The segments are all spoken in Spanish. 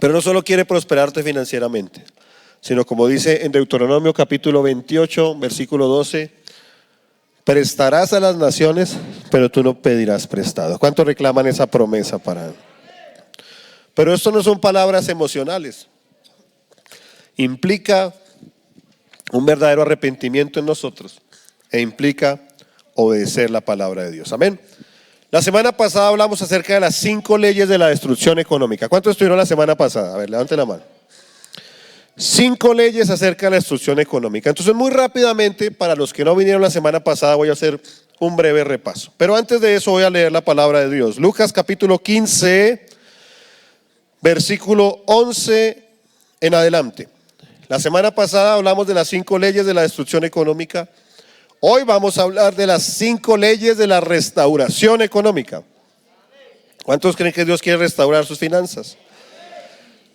Pero no solo quiere prosperarte financieramente, sino como dice en Deuteronomio capítulo 28, versículo 12, prestarás a las naciones, pero tú no pedirás prestado. ¿Cuántos reclaman esa promesa para él? Pero esto no son palabras emocionales. Implica un verdadero arrepentimiento en nosotros e implica obedecer la palabra de Dios. Amén. La semana pasada hablamos acerca de las 5 leyes de la destrucción económica. ¿Cuántos estuvieron la semana pasada? A ver, levanten la mano. 5 leyes acerca de la destrucción económica. Entonces, muy rápidamente, para los que no vinieron la semana pasada, voy a hacer un breve repaso. Pero antes de eso voy a leer la palabra de Dios. Lucas capítulo 15, versículo 11 en adelante. La semana pasada hablamos de las 5 leyes de la destrucción económica. Hoy vamos a hablar de las 5 leyes de la restauración económica. ¿Cuántos creen que Dios quiere restaurar sus finanzas?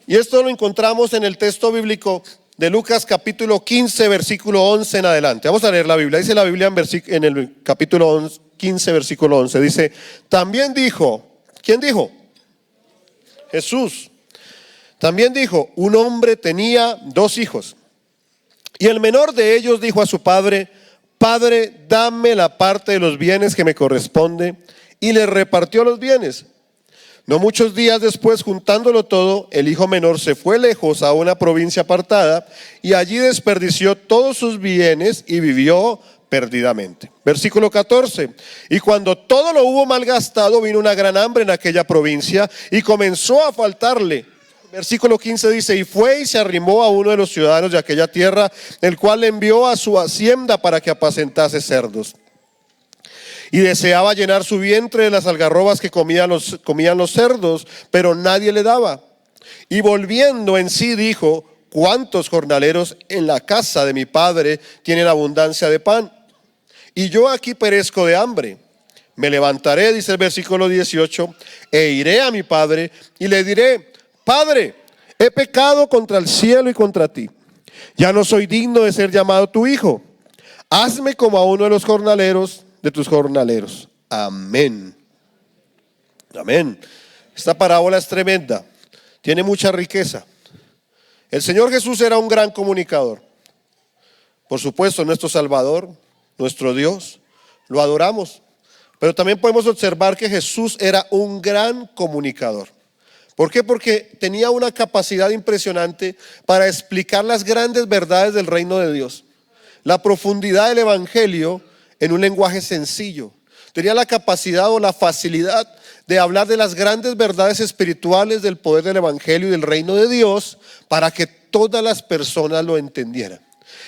Y esto lo encontramos en el texto bíblico de Lucas capítulo 15, versículo 11 en adelante. Vamos a leer la Biblia. Dice la Biblia en el capítulo 15, versículo 11. Dice, también dijo, ¿quién dijo? Jesús. También dijo, un hombre tenía 2 hijos. Y el menor de ellos dijo a su padre, Padre, dame la parte de los bienes que me corresponde. Y le repartió los bienes. No muchos días después, juntándolo todo, el hijo menor se fue lejos a una provincia apartada y allí desperdició todos sus bienes y vivió perdidamente. Versículo 14. Y cuando todo lo hubo malgastado, vino una gran hambre en aquella provincia y comenzó a faltarle. Versículo 15 dice, y fue y se arrimó a uno de los ciudadanos de aquella tierra, el cual le envió a su hacienda para que apacentase cerdos. Y deseaba llenar su vientre de las algarrobas que comían los cerdos, pero nadie le daba. Y volviendo en sí dijo, ¿cuántos jornaleros en la casa de mi padre tienen abundancia de pan? Y yo aquí perezco de hambre. Me levantaré, dice el versículo 18, e iré a mi padre y le diré, Padre, he pecado contra el cielo y contra ti. Ya no soy digno de ser llamado tu hijo. Hazme como a uno de los jornaleros de tus jornaleros. Amén. Amén. Esta parábola es tremenda. Tiene mucha riqueza. El Señor Jesús era un gran comunicador. Por supuesto, nuestro Salvador, nuestro Dios, lo adoramos. Pero también podemos observar que Jesús era un gran comunicador. ¿Por qué? Porque tenía una capacidad impresionante para explicar las grandes verdades del reino de Dios. La profundidad del evangelio en un lenguaje sencillo. Tenía la capacidad o la facilidad de hablar de las grandes verdades espirituales del poder del evangelio y del reino de Dios para que todas las personas lo entendieran.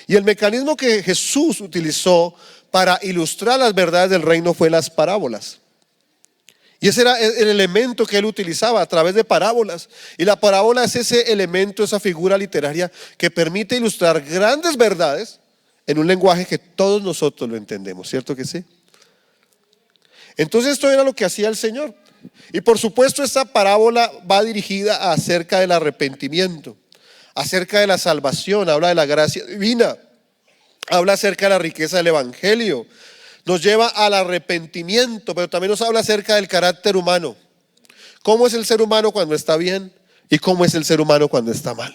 Y el mecanismo que Jesús utilizó para ilustrar las verdades del reino fue las parábolas. Y ese era el elemento que él utilizaba a través de parábolas. Y la parábola es ese elemento, esa figura literaria que permite ilustrar grandes verdades en un lenguaje que todos nosotros lo entendemos, ¿cierto que sí? Entonces esto era lo que hacía el Señor. Y por supuesto esta parábola va dirigida acerca del arrepentimiento, acerca de la salvación, habla de la gracia divina, habla acerca de la riqueza del evangelio, nos lleva al arrepentimiento, pero también nos habla acerca del carácter humano. ¿Cómo es el ser humano cuando está bien y cómo es el ser humano cuando está mal?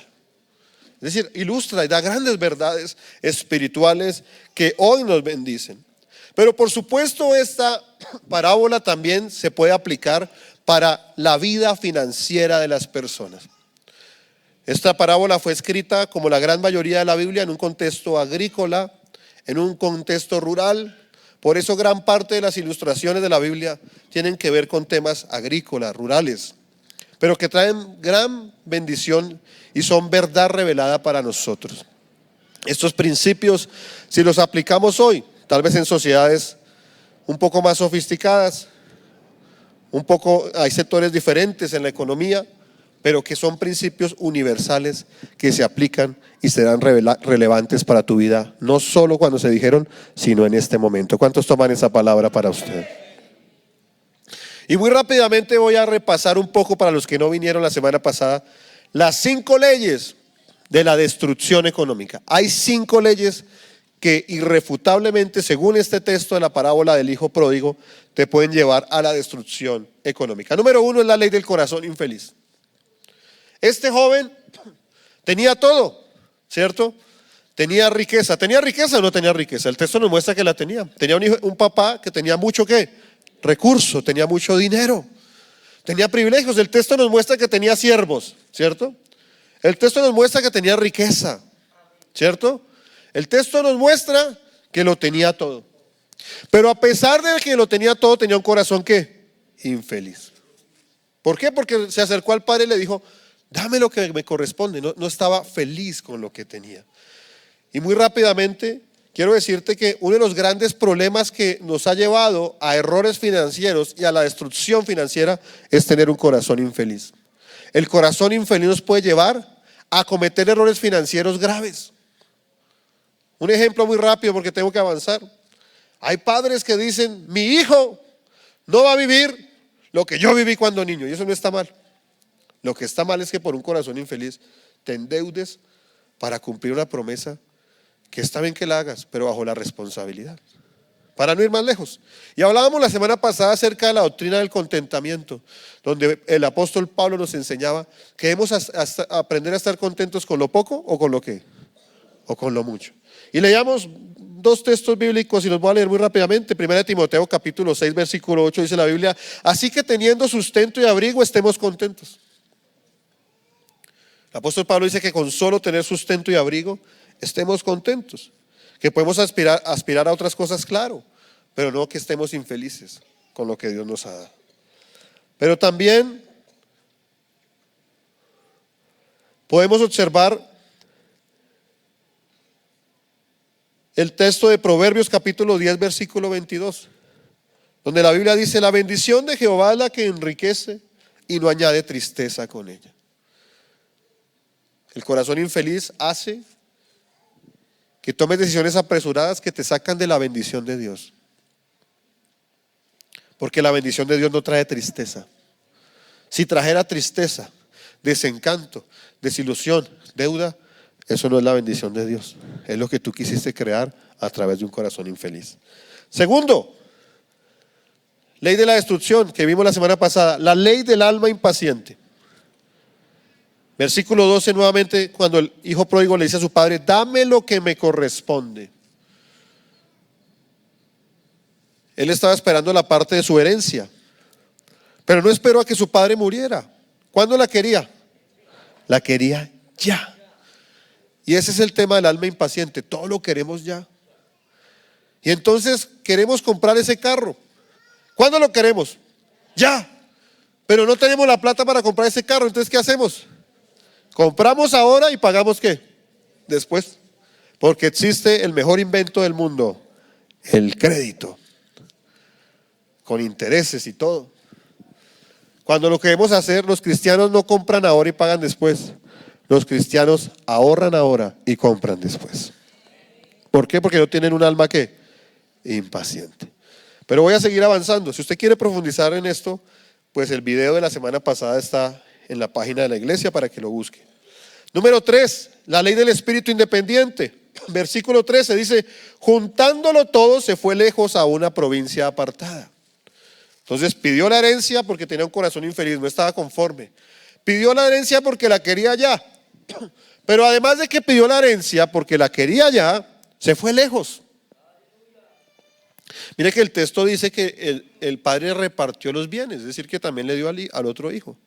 Es decir, ilustra y da grandes verdades espirituales que hoy nos bendicen. Pero por supuesto esta parábola también se puede aplicar para la vida financiera de las personas. Esta parábola fue escrita, como la gran mayoría de la Biblia, en un contexto agrícola, en un contexto rural. Por eso gran parte de las ilustraciones de la Biblia tienen que ver con temas agrícolas, rurales, pero que traen gran bendición y son verdad revelada para nosotros. Estos principios, si los aplicamos hoy, tal vez en sociedades un poco más sofisticadas, hay sectores diferentes en la economía, pero que son principios universales que se aplican y serán relevantes para tu vida, no solo cuando se dijeron, sino en este momento. ¿Cuántos toman esa palabra para usted? Y muy rápidamente voy a repasar un poco para los que no vinieron la semana pasada, las 5 leyes de la destrucción económica. Hay 5 leyes que irrefutablemente, según este texto de la parábola del hijo pródigo, te pueden llevar a la destrucción económica. Número 1 es la ley del corazón infeliz. Este joven tenía todo, ¿cierto? Tenía riqueza. ¿Tenía riqueza o no tenía riqueza? El texto nos muestra que la tenía. Tenía un papá que tenía mucho ¿qué? Recurso, tenía mucho dinero, tenía privilegios. El texto nos muestra que tenía siervos, ¿cierto? El texto nos muestra que tenía riqueza, ¿cierto? El texto nos muestra que lo tenía todo. Pero a pesar de que lo tenía todo, tenía un corazón ¿qué? Infeliz. ¿Por qué? Porque se acercó al padre y le dijo: dame lo que me corresponde. No estaba feliz con lo que tenía. Y muy rápidamente quiero decirte que uno de los grandes problemas que nos ha llevado a errores financieros y a la destrucción financiera es tener un corazón infeliz. El corazón infeliz nos puede llevar a cometer errores financieros graves. Un ejemplo muy rápido porque tengo que avanzar. Hay padres que dicen: mi hijo no va a vivir lo que yo viví cuando niño, y eso no está mal. Lo que está mal es que por un corazón infeliz te endeudes para cumplir una promesa que está bien que la hagas, pero bajo la responsabilidad. Para no ir más lejos. Y hablábamos la semana pasada acerca de la doctrina del contentamiento, donde el apóstol Pablo nos enseñaba que debemos aprender a estar contentos con lo poco o con lo que, o con lo mucho. Y leíamos dos textos bíblicos y los voy a leer muy rápidamente. 1 Timoteo capítulo 6 versículo 8 dice la Biblia: así que teniendo sustento y abrigo estemos contentos. El apóstol Pablo dice que con solo tener sustento y abrigo estemos contentos, que podemos aspirar a otras cosas, claro, pero no que estemos infelices con lo que Dios nos ha dado. Pero también podemos observar el texto de Proverbios capítulo 10 versículo 22, donde la Biblia dice: la bendición de Jehová es la que enriquece y no añade tristeza con ella. El corazón infeliz hace que tomes decisiones apresuradas que te sacan de la bendición de Dios, porque la bendición de Dios no trae tristeza. Si trajera tristeza, desencanto, desilusión, deuda, eso no es la bendición de Dios. Es lo que tú quisiste crear a través de un corazón infeliz. Segundo, ley de la destrucción que vimos la semana pasada, la ley del alma impaciente. Versículo 12 nuevamente, cuando el hijo pródigo le dice a su padre: dame lo que me corresponde. Él estaba esperando la parte de su herencia, pero no esperó a que su padre muriera. ¿Cuándo la quería? La quería ya. Y ese es el tema del alma impaciente, todo lo queremos ya. Y entonces queremos comprar ese carro. ¿Cuándo lo queremos? Ya. Pero no tenemos la plata para comprar ese carro, entonces ¿qué hacemos? Compramos ahora y pagamos ¿qué? Después. Porque existe el mejor invento del mundo, el crédito, con intereses y todo. Cuando lo queremos hacer, los cristianos no compran ahora y pagan después. Los cristianos ahorran ahora y compran después. ¿Por qué? Porque no tienen un alma ¿qué? Impaciente. Pero voy a seguir avanzando. Si usted quiere profundizar en esto, pues el video de la semana pasada está en la página de la iglesia para que lo busque. Número 3, la ley del espíritu independiente. Versículo 13 dice: juntándolo todo se fue lejos a una provincia apartada. Entonces pidió la herencia porque tenía un corazón infeliz, no estaba conforme. Pidió la herencia porque la quería ya. Pero además de que pidió la herencia porque la quería ya, se fue lejos. Mire que el texto dice que el padre repartió los bienes, es decir, que también le dio al otro hijo.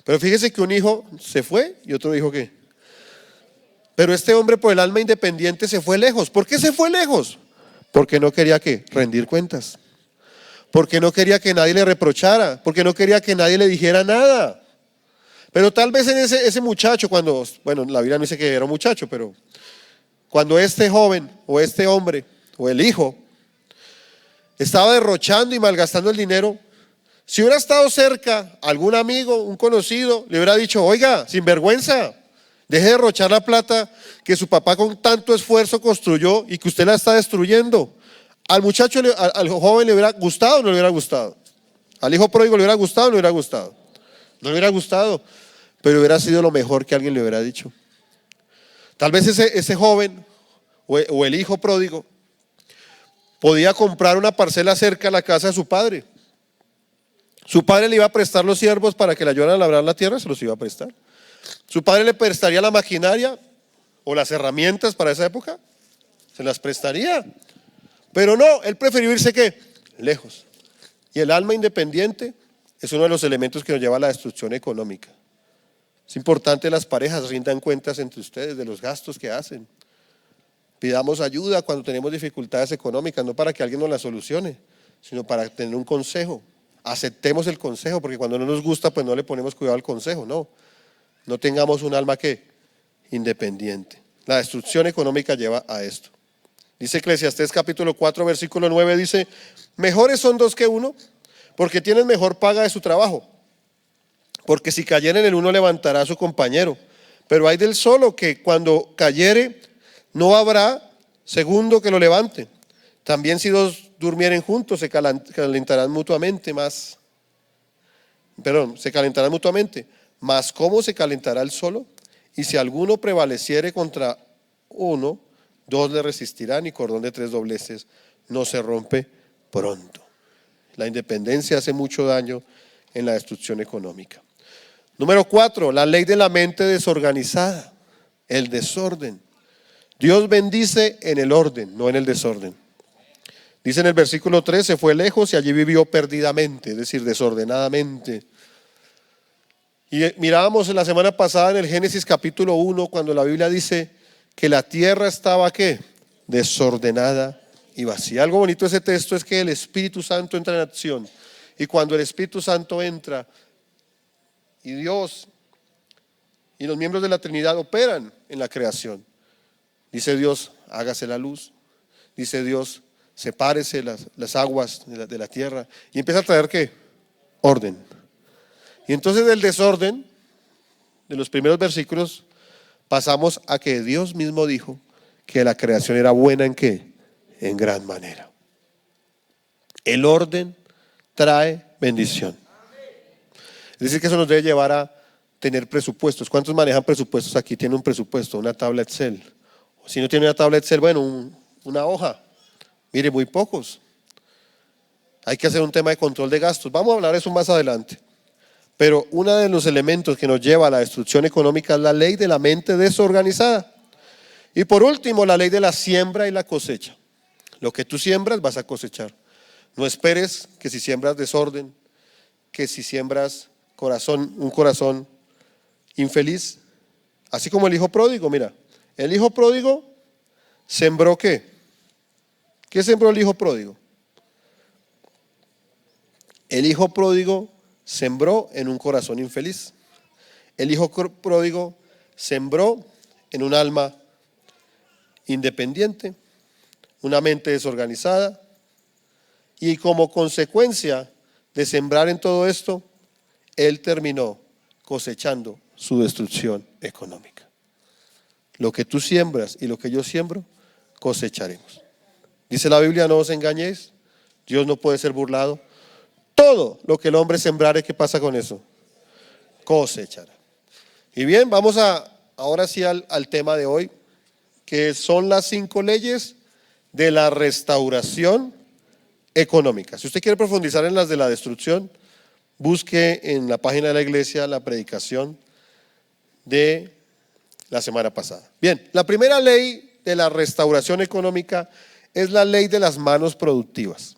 Pero fíjese que un hijo se fue y otro hijo ¿qué? Pero este hombre, por el alma independiente, se fue lejos. ¿Por qué se fue lejos? Porque no quería ¿qué? Rendir cuentas. Porque no quería que nadie le reprochara. Porque no quería que nadie le dijera nada. Pero tal vez en ese muchacho, cuando, bueno, la Biblia no dice que era un muchacho, pero cuando este joven o este hombre o el hijo estaba derrochando y malgastando el dinero, si hubiera estado cerca algún amigo, un conocido, le hubiera dicho: oiga, sinvergüenza, deje de derrochar la plata que su papá con tanto esfuerzo construyó y que usted la está destruyendo. Al muchacho, al joven le hubiera gustado o no le hubiera gustado. Al hijo pródigo le hubiera gustado o no le hubiera gustado. No le hubiera gustado, pero hubiera sido lo mejor que alguien le hubiera dicho. Tal vez ese joven o el hijo pródigo podía comprar una parcela cerca de la casa de su padre. Su padre le iba a prestar los siervos para que le ayudaran a labrar la tierra, se los iba a prestar. ¿Su padre le prestaría la maquinaria o las herramientas para esa época? Se las prestaría. Pero no, él prefirió irse ¿qué? Lejos. Y el alma independiente es uno de los elementos que nos lleva a la destrucción económica. Es importante que las parejas rindan cuentas entre ustedes de los gastos que hacen. Pidamos ayuda cuando tenemos dificultades económicas, no para que alguien nos las solucione, sino para tener un consejo. Aceptemos el consejo, porque cuando no nos gusta, pues no le ponemos cuidado al consejo, no. No tengamos un alma que independiente. La destrucción económica lleva a esto. Dice Eclesiastés capítulo 4, versículo 9, dice: mejores son dos que uno, porque tienen mejor paga de su trabajo. Porque si cayere en el uno, levantará a su compañero. Pero hay del solo que cuando cayere, no habrá segundo que lo levante. También si dos durmieren juntos, se calentarán mutuamente se calentarán mutuamente. Mas ¿cómo se calentará el solo? Y si alguno prevaleciere contra uno, dos le resistirán, y cordón de tres dobleces no se rompe pronto. La independencia hace mucho daño en la destrucción económica. Número 4, la ley de la mente desorganizada, el desorden. Dios bendice en el orden, no en el desorden. Dice en el versículo 3, se fue lejos y allí vivió perdidamente, es decir, desordenadamente. Y mirábamos la semana pasada en el Génesis capítulo 1, cuando la Biblia dice que la tierra estaba ¿qué? Desordenada y vacía. Algo bonito de ese texto es que el Espíritu Santo entra en acción. Y cuando el Espíritu Santo entra, y Dios y los miembros de la Trinidad operan en la creación. Dice Dios, hágase la luz. Dice Dios, sepárese las aguas de la tierra. Y empieza a traer ¿qué? Orden. Y entonces del desorden, de los primeros versículos, pasamos a que Dios mismo dijo que la creación era buena ¿en qué? En gran manera. El orden trae bendición. Es decir, que eso nos debe llevar a tener presupuestos. ¿Cuántos manejan presupuestos aquí? ¿Tienen un presupuesto, una tabla Excel? Si no tiene una tabla Excel, bueno, una hoja. Mire, muy pocos. Hay que hacer un tema de control de gastos. Vamos a hablar de eso más adelante. Pero uno de los elementos que nos lleva a la destrucción económica es la ley de la mente desorganizada. Y por último, la ley de la siembra y la cosecha. Lo que tú siembras vas a cosechar. No esperes que si siembras desorden, que si siembras un corazón infeliz, así como el hijo pródigo. Mira, el hijo pródigo sembró ¿qué? ¿Qué sembró el hijo pródigo? El hijo pródigo sembró en un corazón infeliz. El hijo pródigo sembró en un alma independiente, una mente desorganizada, y como consecuencia de sembrar en todo esto, él terminó cosechando su destrucción económica. Lo que tú siembras y lo que yo siembro, cosecharemos. Dice la Biblia, no os engañéis, Dios no puede ser burlado. Todo lo que el hombre sembrare, ¿qué pasa con eso? Cosechará. Y bien, vamos ahora sí al tema de hoy, que son las 5 leyes de la restauración económica. Si usted quiere profundizar en las de la destrucción, busque en la página de la iglesia la predicación de la semana pasada. Bien, la primera ley de la restauración económica es la ley de las manos productivas.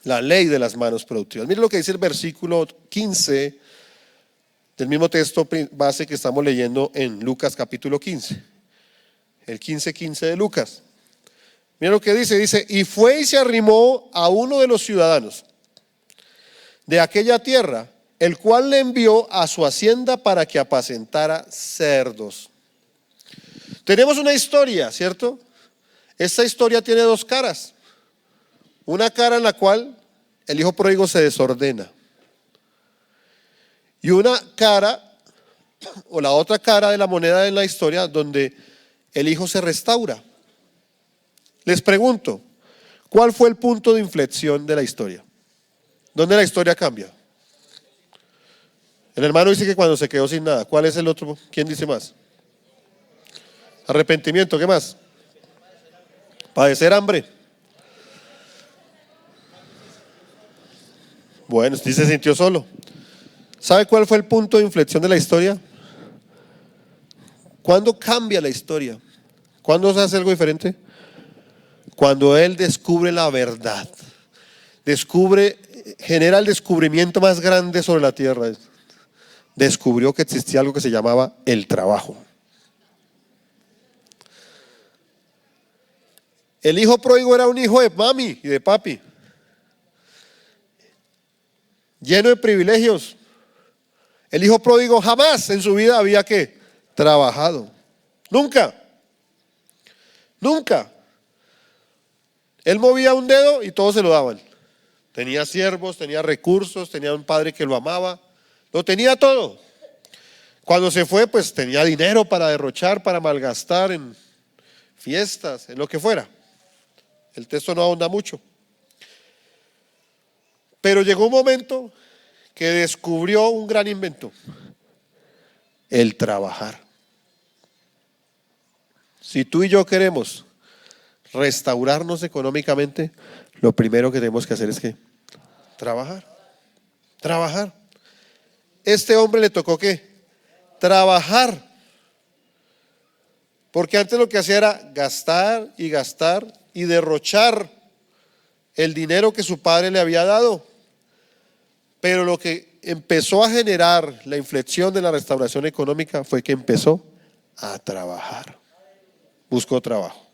La ley de las manos productivas. Mire lo que dice el versículo 15 del mismo texto base que estamos leyendo en Lucas capítulo 15. El 15:15 de Lucas. Mira lo que dice, y fue y se arrimó a uno de los ciudadanos de aquella tierra, el cual le envió a su hacienda para que apacentara cerdos. Tenemos una historia, ¿cierto? Esta historia tiene 2 caras. Una cara en la cual el hijo pródigo se desordena. Y una cara, o la otra cara de la moneda en la historia, donde el hijo se restaura. Les pregunto, ¿cuál fue el punto de inflexión de la historia? ¿Dónde la historia cambia? El hermano dice que cuando se quedó sin nada. ¿Cuál es el otro? ¿Quién dice más? Arrepentimiento, ¿qué más? Padecer hambre. Bueno, usted se sintió solo. ¿Sabe cuál fue el punto de inflexión de la historia? ¿Cuándo cambia la historia? ¿Cuándo se hace algo diferente? Cuando él descubre la verdad. Genera el descubrimiento más grande sobre la tierra. Descubrió que existía algo que se llamaba el trabajo. El hijo pródigo era un hijo de mami y de papi, lleno de privilegios. El hijo pródigo jamás en su vida había trabajado. Nunca. Nunca. Él movía un dedo y todos se lo daban. Tenía siervos, tenía recursos, tenía un padre que lo amaba. Lo tenía todo. Cuando se fue, pues tenía dinero para derrochar, para malgastar en fiestas, en lo que fuera. El texto no ahonda mucho. Pero llegó un momento que descubrió un gran invento: el trabajar. Si tú y yo queremos restaurarnos económicamente, lo primero que tenemos que hacer es trabajar. Trabajar. Este hombre le tocó trabajar. Porque antes lo que hacía era gastar y derrochar el dinero que su padre le había dado. Pero lo que empezó a generar la inflexión de la restauración económica fue que empezó a trabajar. Buscó trabajo.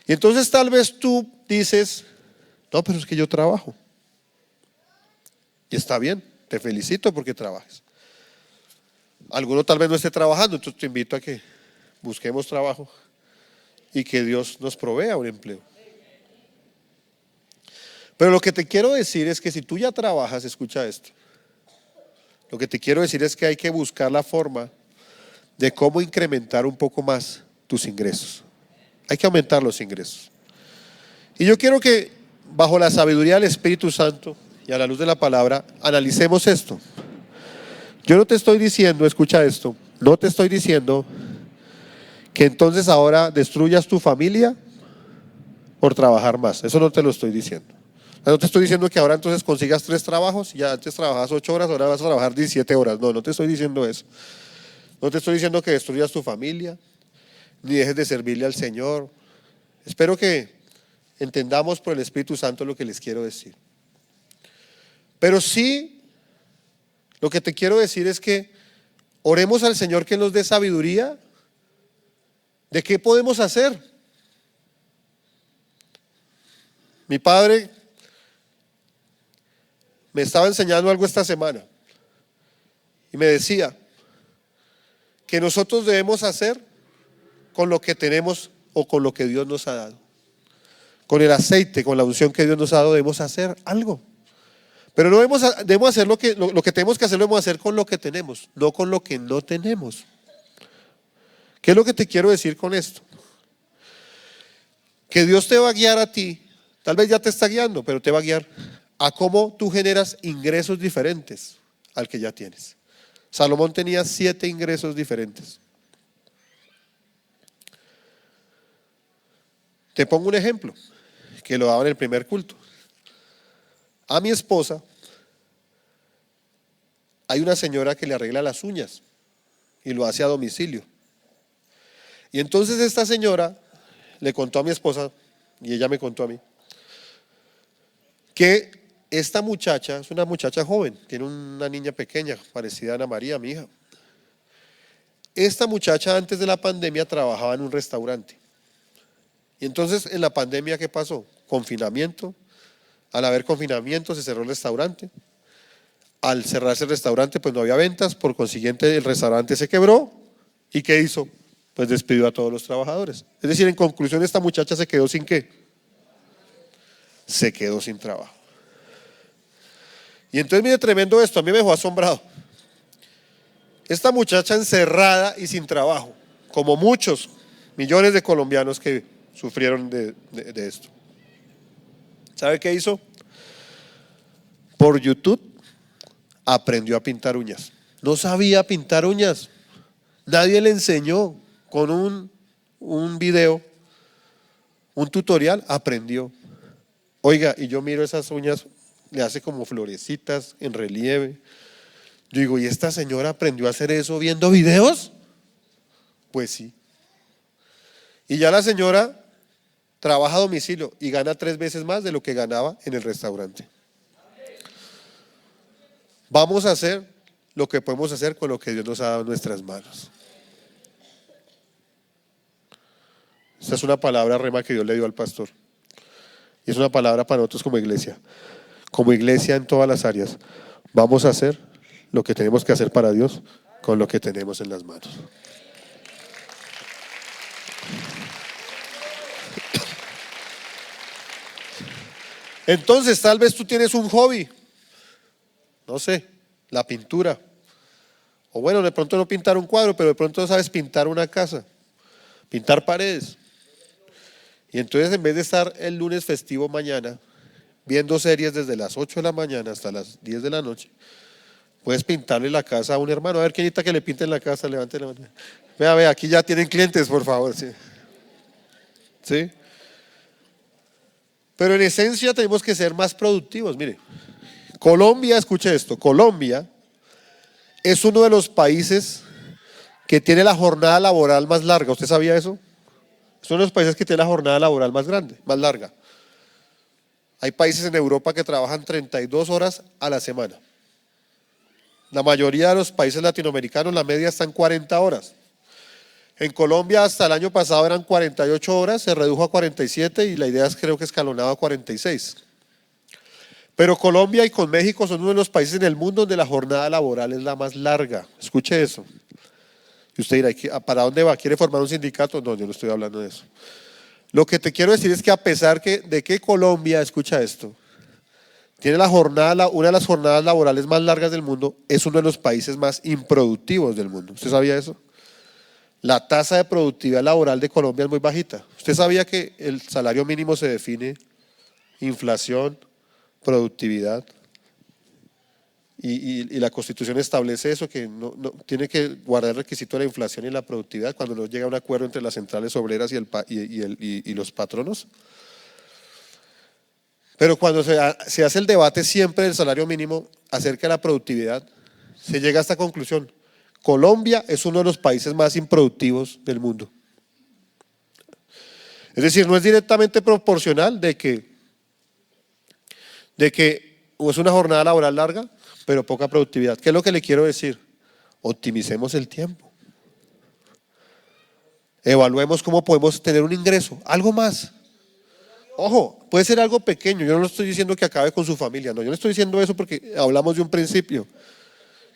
Y entonces tal vez tú dices: no, pero es que yo trabajo. Y está bien, te felicito porque trabajas. Alguno tal vez no esté trabajando, entonces te invito a que busquemos trabajo y que Dios nos provea un empleo. Pero lo que te quiero decir es que si tú ya trabajas, escucha esto. Lo que te quiero decir es que hay que buscar la forma de cómo incrementar un poco más tus ingresos. Hay que aumentar los ingresos. Y yo quiero que bajo la sabiduría del Espíritu Santo y a la luz de la palabra analicemos esto. Yo no te estoy diciendo, escucha esto, no te estoy diciendo que entonces ahora destruyas tu familia por trabajar más. Eso no te lo estoy diciendo. No te estoy diciendo que ahora entonces consigas 3 trabajos, ya antes trabajabas 8 horas, ahora vas a trabajar 17 horas. No te estoy diciendo eso. No te estoy diciendo que destruyas tu familia, ni dejes de servirle al Señor. Espero que entendamos por el Espíritu Santo lo que les quiero decir. Pero sí, lo que te quiero decir es que oremos al Señor que nos dé sabiduría de qué podemos hacer. Mi padre me estaba enseñando algo esta semana y me decía que nosotros debemos hacer con lo que tenemos o con lo que Dios nos ha dado. Con el aceite, con la unción que Dios nos ha dado, debemos hacer algo. Pero no debemos hacer lo que tenemos que hacer, lo debemos hacer con lo que tenemos, no con lo que no tenemos. ¿Qué es lo que te quiero decir con esto? Que Dios te va a guiar a ti, tal vez ya te está guiando, pero te va a guiar a cómo tú generas ingresos diferentes al que ya tienes. Salomón tenía 7 ingresos diferentes. Te pongo un ejemplo que lo daba en el primer culto. A mi esposa hay una señora que le arregla las uñas y lo hace a domicilio. Y entonces esta señora le contó a mi esposa, y ella me contó a mí, que esta muchacha es una muchacha joven, tiene una niña pequeña, parecida a Ana María, mi hija. Esta muchacha antes de la pandemia trabajaba en un restaurante. Y entonces en la pandemia, ¿qué pasó? Confinamiento. Al haber confinamiento se cerró el restaurante. Al cerrarse el restaurante pues no había ventas, por consiguiente el restaurante se quebró. ¿Y qué hizo? Pues despidió a todos los trabajadores. Es decir, en conclusión, esta muchacha se quedó sin ¿qué? Se quedó sin trabajo. Y entonces mire tremendo esto, a mí me dejó asombrado. Esta muchacha encerrada y sin trabajo, como muchos millones de colombianos que sufrieron de esto. ¿Sabe qué hizo? Por YouTube aprendió a pintar uñas. No sabía pintar uñas. Nadie le enseñó. Con un video, un tutorial, aprendió. Oiga, y yo miro esas uñas, le hace como florecitas en relieve. Yo digo, ¿y esta señora aprendió a hacer eso viendo videos? Pues sí. Y ya la señora trabaja a domicilio y gana 3 veces más de lo que ganaba en el restaurante. Vamos a hacer lo que podemos hacer con lo que Dios nos ha dado en nuestras manos. Esta es una palabra rema que Dios le dio al pastor. Y es una palabra para nosotros como iglesia. Como iglesia en todas las áreas. Vamos a hacer lo que tenemos que hacer para Dios con lo que tenemos en las manos. Entonces, tal vez tú tienes un hobby. No sé, la pintura. O bueno, de pronto no pintar un cuadro, pero de pronto sabes pintar una casa. Pintar paredes. Y entonces en vez de estar el lunes festivo mañana viendo series desde las 8 de la mañana hasta las 10 de la noche, puedes pintarle la casa a un hermano. A ver, ¿quién necesita que le pinten la casa? Levante la mano. Vea, aquí ya tienen clientes, por favor. Sí. ¿Sí? Pero en esencia tenemos que ser más productivos. Mire, Colombia, escuche esto, Colombia es uno de los países que tiene la jornada laboral más larga. ¿Usted sabía eso? Es uno de los países que tiene la jornada laboral más grande, más larga. Hay países en Europa que trabajan 32 horas a la semana. La mayoría de los países latinoamericanos, la media está en 40 horas. En Colombia hasta el año pasado eran 48 horas, se redujo a 47 y la idea es creo que escalonado a 46. Pero Colombia y con México son uno de los países en el mundo donde la jornada laboral es la más larga. Escuche eso. Y usted dirá, ¿para dónde va? ¿Quiere formar un sindicato? No, yo no estoy hablando de eso. Lo que te quiero decir es que a pesar de que Colombia, escucha esto, tiene una de las jornadas laborales más largas del mundo, es uno de los países más improductivos del mundo. ¿Usted sabía eso? La tasa de productividad laboral de Colombia es muy bajita. ¿Usted sabía que el salario mínimo se define inflación, productividad? Y la Constitución establece eso, que no tiene que guardar el requisito de la inflación y la productividad cuando no llega a un acuerdo entre las centrales obreras y los patronos. Pero cuando se hace el debate siempre del salario mínimo acerca de la productividad, se llega a esta conclusión: Colombia es uno de los países más improductivos del mundo. Es decir, no es directamente proporcional de que es una jornada laboral larga, pero poca productividad. ¿Qué es lo que le quiero decir? Optimicemos el tiempo. Evaluemos cómo podemos tener un ingreso, algo más. Ojo, puede ser algo pequeño. Yo no estoy diciendo que acabe con su familia, no, yo no estoy diciendo eso porque hablamos de un principio,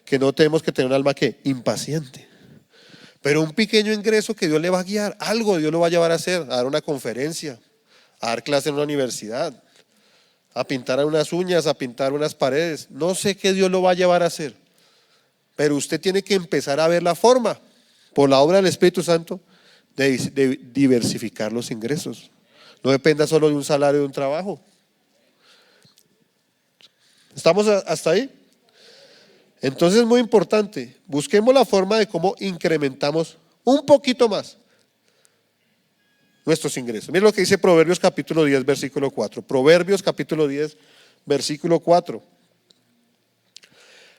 que no tenemos que tener un alma que impaciente. Pero un pequeño ingreso que Dios le va a guiar, algo Dios lo va a llevar a hacer, a dar una conferencia, a dar clase en una universidad, a pintar unas uñas, a pintar unas paredes. No sé qué Dios lo va a llevar a hacer, pero usted tiene que empezar a ver la forma, por la obra del Espíritu Santo, de diversificar los ingresos. No dependa solo de un salario, de un trabajo. ¿Estamos hasta ahí? Entonces es muy importante, busquemos la forma de cómo incrementamos un poquito más nuestros ingresos. Miren lo que dice Proverbios capítulo 10, versículo 4. Proverbios capítulo 10, versículo 4.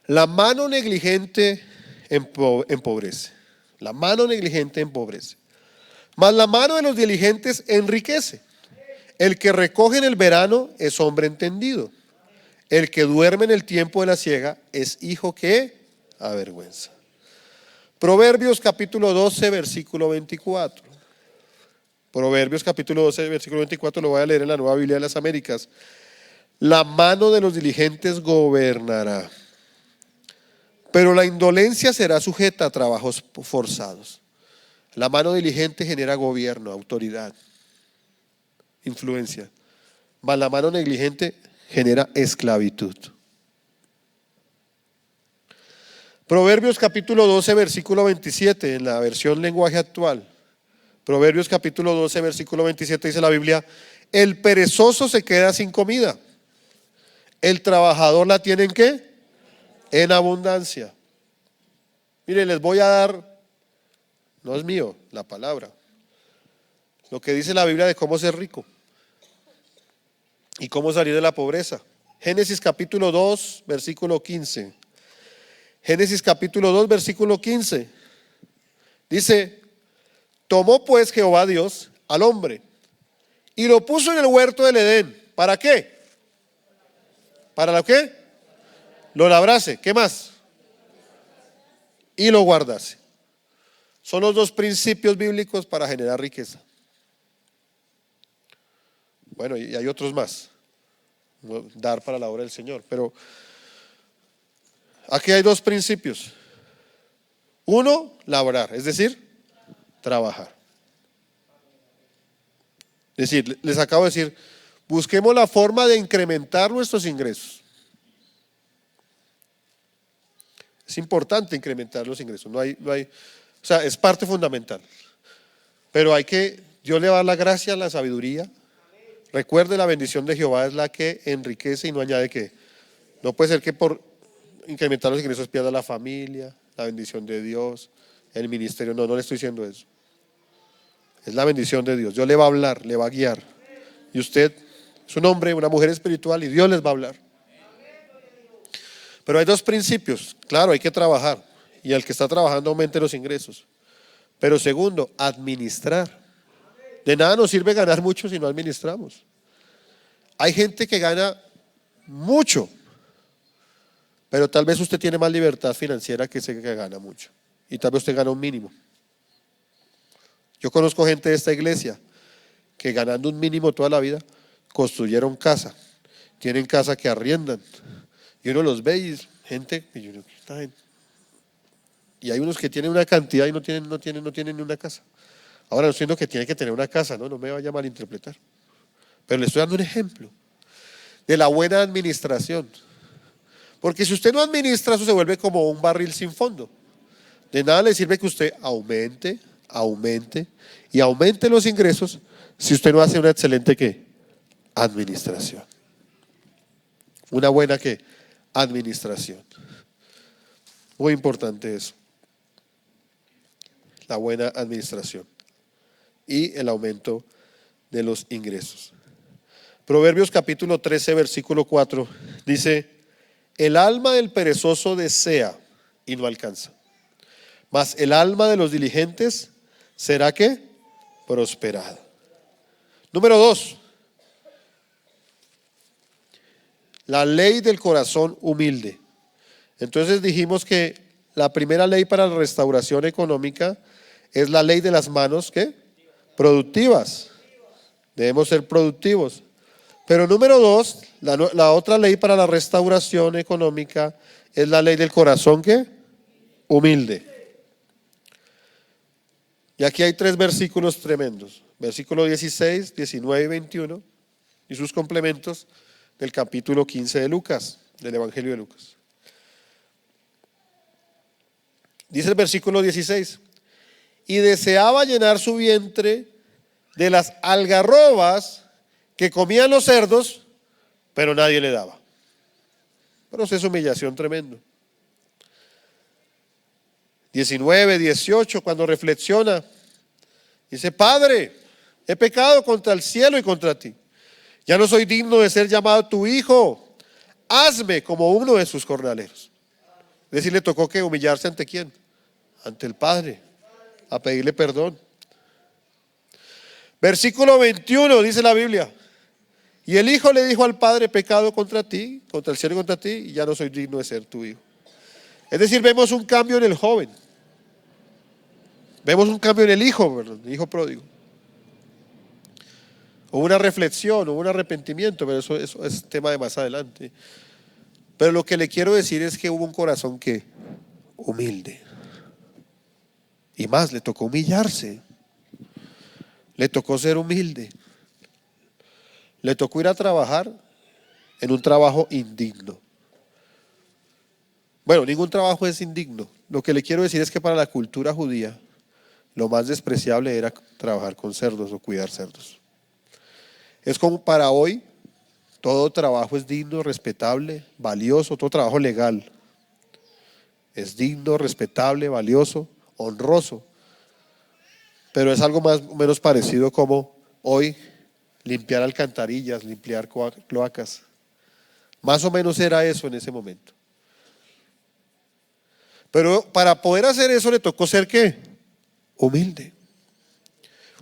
La mano negligente empobrece. La mano negligente empobrece. Mas la mano de los diligentes enriquece. El que recoge en el verano es hombre entendido. El que duerme en el tiempo de la siega es hijo que avergüenza. Proverbios capítulo 12, versículo 24. Proverbios capítulo 12, versículo 24, lo voy a leer en la Nueva Biblia de las Américas. La mano de los diligentes gobernará, pero la indolencia será sujeta a trabajos forzados. La mano diligente genera gobierno, autoridad, influencia. Mas la mano negligente genera esclavitud. Proverbios capítulo 12, versículo 27, en la versión lenguaje actual. Proverbios capítulo 12, versículo 27 dice la Biblia: el perezoso se queda sin comida, el trabajador la tiene ¿en qué? En abundancia. Mire, les voy a dar, no es mío la palabra, lo que dice la Biblia de cómo ser rico y cómo salir de la pobreza. Génesis capítulo 2, versículo 15. Génesis capítulo 2, versículo 15. Dice: Tomó pues Jehová Dios al hombre y lo puso en el huerto del Edén. ¿Para qué? ¿Para lo qué? Lo labrase. ¿Qué más? Y lo guardase. Son los dos principios bíblicos para generar riqueza. Bueno, y hay otros más. Dar para la obra del Señor. Pero aquí hay dos principios. Uno, labrar, es decir, trabajar. Es decir, les acabo de decir, busquemos la forma de incrementar nuestros ingresos. Es importante incrementar los ingresos. O sea, es parte fundamental. Pero Dios le va a dar la gracia, la sabiduría. Recuerde, la bendición de Jehová es la que enriquece y no añade que. No puede ser que por incrementar los ingresos pierda la familia, la bendición de Dios, el ministerio. No, no le estoy diciendo eso. Es la bendición de Dios. Dios le va a hablar, le va a guiar. Y usted es un hombre, una mujer espiritual y Dios les va a hablar. Pero hay dos principios. Claro, hay que trabajar. Y el que está trabajando aumente los ingresos. Pero segundo, administrar. De nada nos sirve ganar mucho si no administramos. Hay gente que gana mucho, pero tal vez usted tiene más libertad financiera que ese que gana mucho. Y tal vez usted gana un mínimo. Yo conozco gente de esta iglesia que ganando un mínimo toda la vida construyeron casa. Tienen casa que arriendan. Y uno los ve y gente, y hay unos que tienen una cantidad y no tienen ni una casa. Ahora no estoy diciendo que tiene que tener una casa, no me vaya a malinterpretar. Pero le estoy dando un ejemplo de la buena administración. Porque si usted no administra, eso se vuelve como un barril sin fondo. De nada le sirve que usted aumente y aumente los ingresos si usted no hace una excelente ¿qué? Administración. Una buena ¿qué? Administración. Muy importante eso. La buena administración y el aumento de los ingresos. Proverbios capítulo 13, versículo 4 dice: el alma del perezoso desea y no alcanza, mas el alma de los diligentes será ¿qué? Prosperada. Número 2, la ley del corazón humilde. Entonces dijimos que la primera ley para la restauración económica es la ley de las manos ¿qué? Productivas. Debemos ser productivos. Pero número 2, la otra ley para la restauración económica es la ley del corazón ¿qué? Humilde. Y aquí hay 3 versículos tremendos. Versículo 16, 19 y 21 y sus complementos del capítulo 15 de Lucas, del Evangelio de Lucas. Dice el versículo 16: y deseaba llenar su vientre de las algarrobas que comían los cerdos, pero nadie le daba. Proceso de humillación tremendo. 19, 18, cuando reflexiona, dice: Padre, he pecado contra el cielo y contra ti. Ya no soy digno de ser llamado tu hijo. Hazme como uno de sus jornaleros. Es decir, le tocó que humillarse ante quién, ante el Padre, a pedirle perdón. Versículo 21 dice la Biblia: y el hijo le dijo al padre: he pecado contra ti, contra el cielo y contra ti, y ya no soy digno de ser tu hijo. Es decir, vemos un cambio en el joven. Vemos un cambio en el hijo, ¿verdad? El hijo pródigo. Hubo una reflexión, hubo un arrepentimiento, pero eso es tema de más adelante. Pero lo que le quiero decir es que hubo un corazón que humilde. Y más, le tocó humillarse. Le tocó ser humilde. Le tocó ir a trabajar en un trabajo indigno. Bueno, ningún trabajo es indigno. Lo que le quiero decir es que para la cultura judía, lo más despreciable era trabajar con cerdos o cuidar cerdos. Es como para hoy, todo trabajo es digno, respetable, valioso, todo trabajo legal. Es digno, respetable, valioso, honroso. Pero es algo más o menos parecido como hoy limpiar alcantarillas, limpiar cloacas. Más o menos era eso en ese momento. Pero para poder hacer eso le tocó ser ¿qué? Humilde.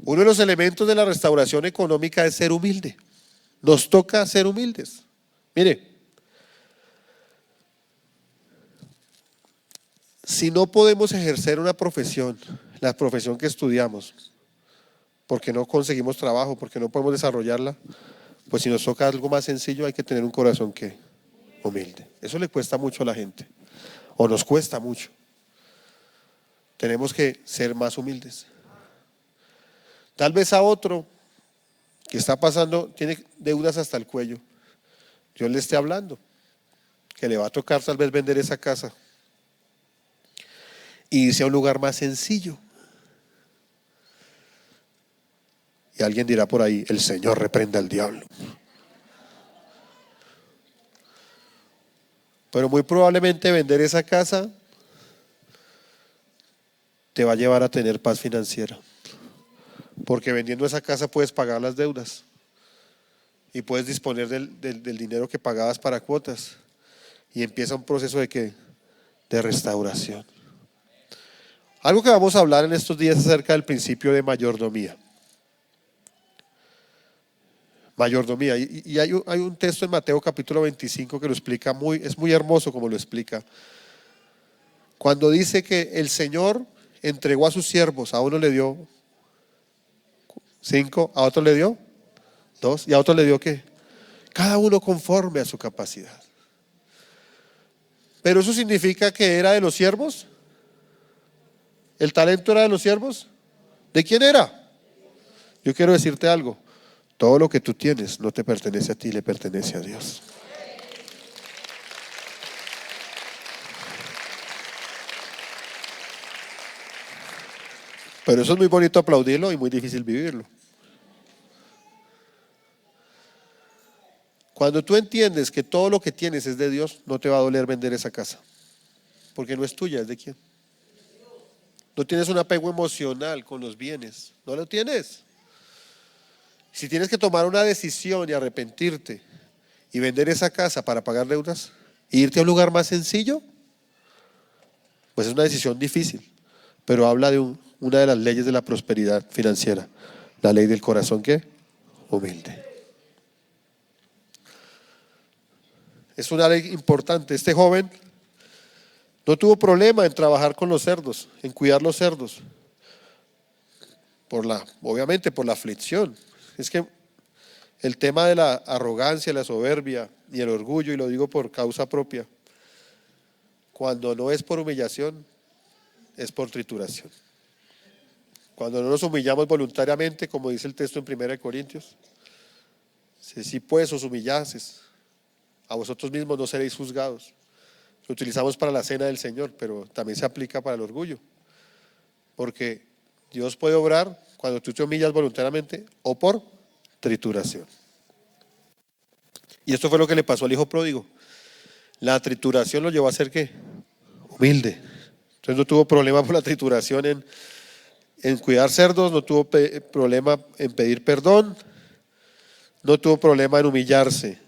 Uno de los elementos de la restauración económica es ser humilde. Nos toca ser humildes. Mire, si no podemos ejercer una profesión, la profesión que estudiamos, porque no conseguimos trabajo, porque no podemos desarrollarla, pues si nos toca algo más sencillo hay que tener un corazón que humilde. Eso le cuesta mucho a la gente, o nos cuesta mucho. Tenemos que ser más humildes. Tal vez a otro que está pasando, tiene deudas hasta el cuello, Dios le esté hablando, que le va a tocar tal vez vender esa casa y irse a un lugar más sencillo. Y alguien dirá por ahí, el Señor reprenda al diablo. Pero muy probablemente vender esa casa te va a llevar a tener paz financiera. Porque vendiendo esa casa puedes pagar las deudas y puedes disponer del dinero que pagabas para cuotas. Y empieza un proceso de restauración. Algo que vamos a hablar en estos días acerca del principio de mayordomía. Mayordomía. Y hay un texto en Mateo capítulo 25 que lo explica es muy hermoso como lo explica. Cuando dice que el Señor entregó a sus siervos, a uno le dio 5, a otro le dio 2 y a otro le dio ¿qué? Cada uno conforme a su capacidad. Pero eso significa que era de los siervos. ¿El talento era de los siervos? ¿De quién era? Yo quiero decirte algo. Todo lo que tú tienes no te pertenece a ti, le pertenece a Dios. Pero eso es muy bonito aplaudirlo y muy difícil vivirlo. Cuando tú entiendes que todo lo que tienes es de Dios, no te va a doler vender esa casa. Porque no es tuya, es de quién. No tienes un apego emocional con los bienes, no lo tienes. Si tienes que tomar una decisión y arrepentirte y vender esa casa para pagar deudas e irte a un lugar más sencillo, pues es una decisión difícil, pero habla de una de las leyes de la prosperidad financiera, la ley del corazón ¿qué? Humilde. Es una ley importante. Este joven no tuvo problema en trabajar con los cerdos, en cuidar los cerdos, obviamente por la aflicción. Es que el tema de la arrogancia, la soberbia y el orgullo, y lo digo por causa propia, cuando no es por humillación, es por trituración. Cuando no nos humillamos voluntariamente, como dice el texto en 1 Corintios, si pues os humillases, a vosotros mismos no seréis juzgados. Lo utilizamos para la cena del Señor, pero también se aplica para el orgullo. Porque Dios puede obrar cuando tú te humillas voluntariamente o por trituración. Y esto fue lo que le pasó al hijo pródigo. La trituración lo llevó a ser ¿qué? Humilde. Entonces no tuvo problema por la trituración en cuidar cerdos, no tuvo problema en pedir perdón, no tuvo problema en humillarse.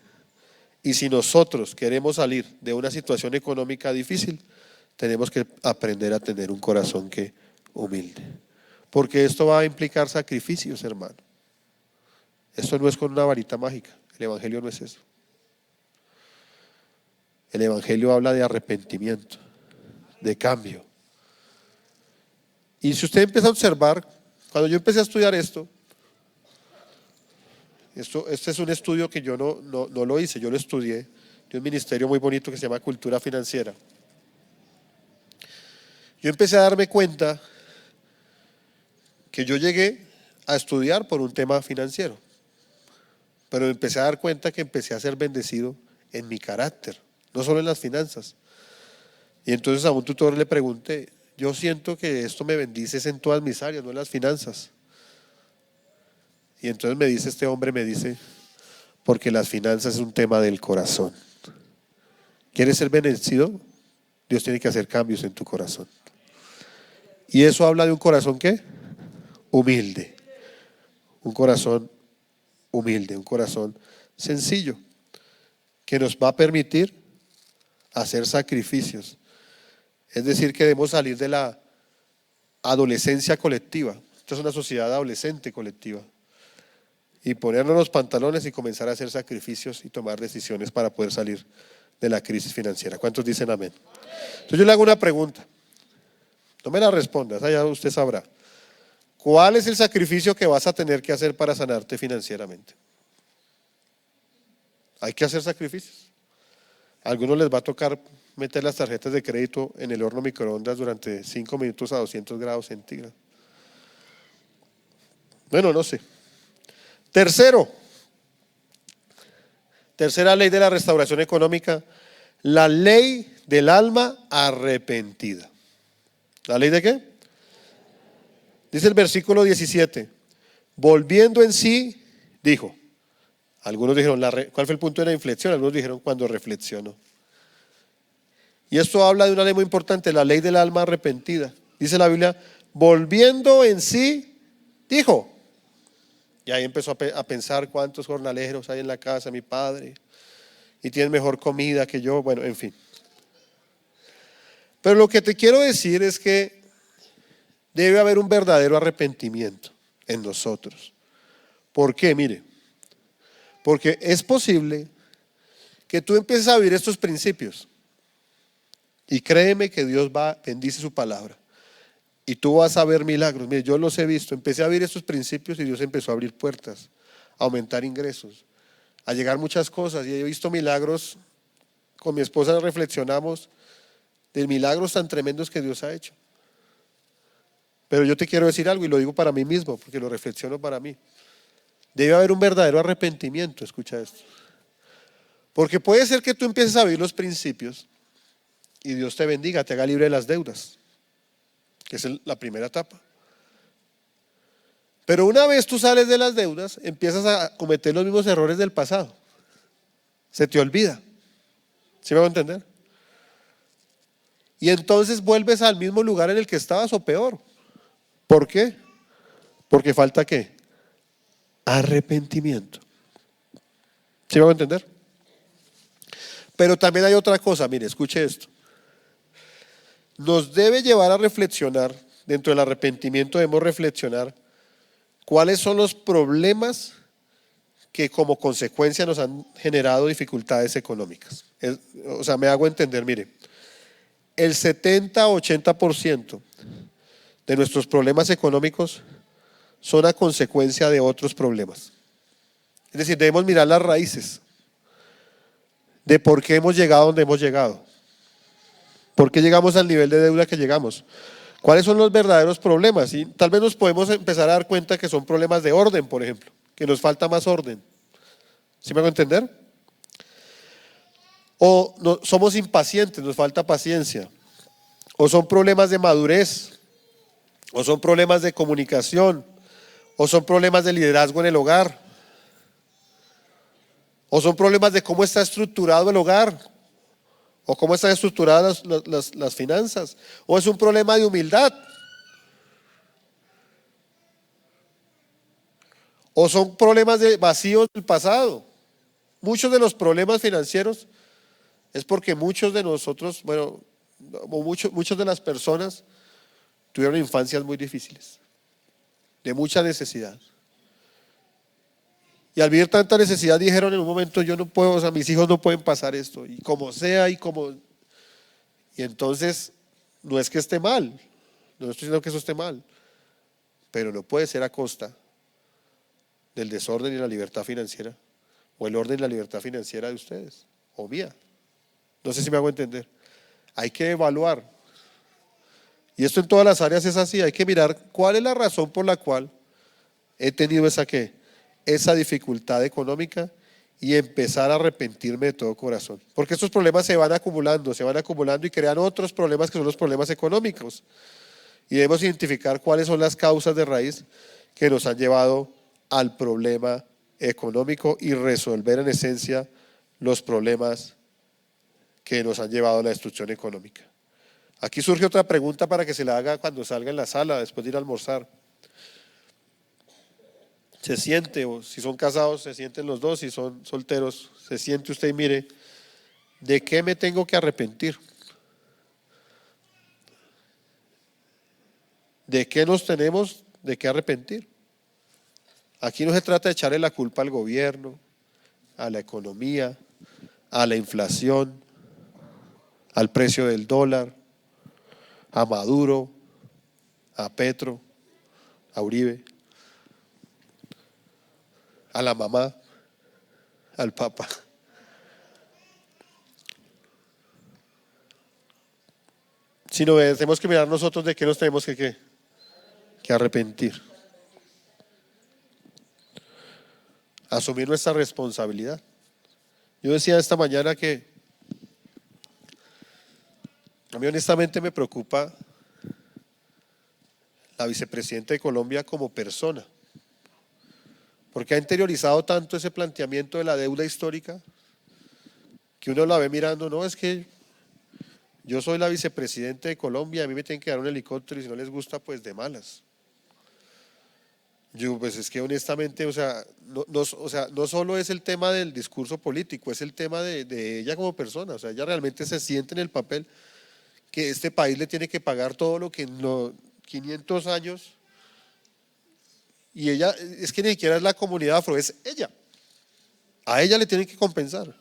Y si nosotros queremos salir de una situación económica difícil, tenemos que aprender a tener un corazón que humilde. Porque esto va a implicar sacrificios, hermano. Esto no es con una varita mágica. El evangelio no es eso. El evangelio habla de arrepentimiento, de cambio. Y si usted empieza a observar, cuando yo empecé a estudiar este es un estudio que yo no lo hice, yo lo estudié de un ministerio muy bonito que se llama Cultura Financiera. Yo empecé a darme cuenta que yo llegué a estudiar por un tema financiero, pero me empecé a dar cuenta que empecé a ser bendecido en mi carácter, no solo en las finanzas. Y entonces a un tutor le pregunté, yo siento que esto me bendices en todas mis áreas, no en las finanzas. Y entonces este hombre me dice, porque las finanzas es un tema del corazón. ¿Quieres ser bendecido? Dios tiene que hacer cambios en tu corazón. Y eso habla de un corazón ¿qué? Humilde. Un corazón humilde, un corazón sencillo, que nos va a permitir hacer sacrificios. Es decir, que debemos salir de la adolescencia colectiva. Esta es una sociedad adolescente colectiva. Y ponernos los pantalones y comenzar a hacer sacrificios y tomar decisiones para poder salir de la crisis financiera. ¿Cuántos dicen amén? Entonces yo le hago una pregunta. No me la respondas, allá usted sabrá. ¿Cuál es el sacrificio que vas a tener que hacer para sanarte financieramente? Hay que hacer sacrificios. A algunos les va a tocar meter las tarjetas de crédito en el horno microondas durante 5 minutos a 200 grados centígrados. Bueno, no sé. Tercera ley de la restauración económica, la ley del alma arrepentida. ¿La ley de qué? Dice el versículo 17, volviendo en sí, dijo. Algunos dijeron, ¿cuál fue el punto de la inflexión? Algunos dijeron cuando reflexionó. Y esto habla de una ley muy importante, la ley del alma arrepentida. Dice la Biblia, volviendo en sí, dijo. Y ahí empezó a pensar cuántos jornaleros hay en la casa, mi padre, y tienen mejor comida que yo, bueno, en fin. Pero lo que te quiero decir es que debe haber un verdadero arrepentimiento en nosotros. ¿Por qué? Mire, porque es posible que tú empieces a vivir estos principios y créeme que Dios bendice su palabra. Y tú vas a ver milagros. Mire, yo los he visto. Empecé a ver estos principios y Dios empezó a abrir puertas, a aumentar ingresos, a llegar muchas cosas. Y he visto milagros. Con mi esposa reflexionamos de milagros tan tremendos que Dios ha hecho. Pero yo te quiero decir algo y lo digo para mí mismo, porque lo reflexiono para mí. Debe haber un verdadero arrepentimiento, escucha esto. Porque puede ser que tú empieces a vivir los principios y Dios te bendiga, te haga libre de las deudas, que es la primera etapa. Pero una vez tú sales de las deudas, empiezas a cometer los mismos errores del pasado. Se te olvida. ¿Sí me va a entender? Y entonces vuelves al mismo lugar en el que estabas o peor. ¿Por qué? Porque falta ¿qué? Arrepentimiento. ¿Sí me va a entender? Pero también hay otra cosa, mire, escuche esto. Nos debe llevar a reflexionar, dentro del arrepentimiento debemos reflexionar cuáles son los problemas que como consecuencia nos han generado dificultades económicas. O sea, me hago entender, mire, el 70-80% de nuestros problemas económicos son a consecuencia de otros problemas. Es decir, debemos mirar las raíces de por qué hemos llegado donde hemos llegado. ¿Por qué llegamos al nivel de deuda que llegamos? ¿Cuáles son los verdaderos problemas? Y tal vez nos podemos empezar a dar cuenta que son problemas de orden, por ejemplo, que nos falta más orden. ¿Sí me hago entender? O no, somos impacientes, nos falta paciencia. O son problemas de madurez. O son problemas de comunicación. O son problemas de liderazgo en el hogar. O son problemas de cómo está estructurado el hogar. O cómo están estructuradas las finanzas. O es un problema de humildad. O son problemas de vacíos del pasado. Muchos de los problemas financieros es porque muchos de nosotros, bueno, muchas de las personas tuvieron infancias muy difíciles, de mucha necesidad. Y al vivir tanta necesidad dijeron en un momento, yo no puedo, o sea, mis hijos no pueden pasar esto, y como sea, y entonces no es que esté mal, no estoy diciendo que eso esté mal, pero no puede ser a costa del desorden y la libertad financiera, o el orden y la libertad financiera de ustedes, o mía. No sé si me hago entender. Hay que evaluar. Y esto en todas las áreas es así. Hay que mirar cuál es la razón por la cual he tenido esa dificultad económica y empezar a arrepentirme de todo corazón. Porque estos problemas se van acumulando y crean otros problemas que son los problemas económicos. Y debemos identificar cuáles son las causas de raíz que nos han llevado al problema económico y resolver en esencia los problemas que nos han llevado a la destrucción económica. Aquí surge otra pregunta para que se la haga cuando salga en la sala después de ir a almorzar. Se siente, o si son casados, se sienten los dos, si son solteros, se siente usted y mire, ¿de qué me tengo que arrepentir? ¿De qué nos tenemos de qué arrepentir. Aquí no se trata de echarle la culpa al gobierno, a la economía, a la inflación, al precio del dólar, a Maduro, a Petro, a Uribe, a la mamá, al papá. Sino tenemos que mirar nosotros de qué nos tenemos que arrepentir. Asumir nuestra responsabilidad. Yo decía esta mañana que a mí honestamente me preocupa la vicepresidenta de Colombia como persona, porque ha interiorizado tanto ese planteamiento de la deuda histórica que uno la ve mirando, no, es que yo soy la vicepresidenta de Colombia, a mí me tienen que dar un helicóptero y si no les gusta, pues de malas. Yo, pues es que honestamente, o sea, no solo es el tema del discurso político, es el tema de ella como persona, o sea, ella realmente se siente en el papel que este país le tiene que pagar todo lo que en los 500 años, y ella, es que ni siquiera es la comunidad afro, es ella, a ella le tienen que compensar.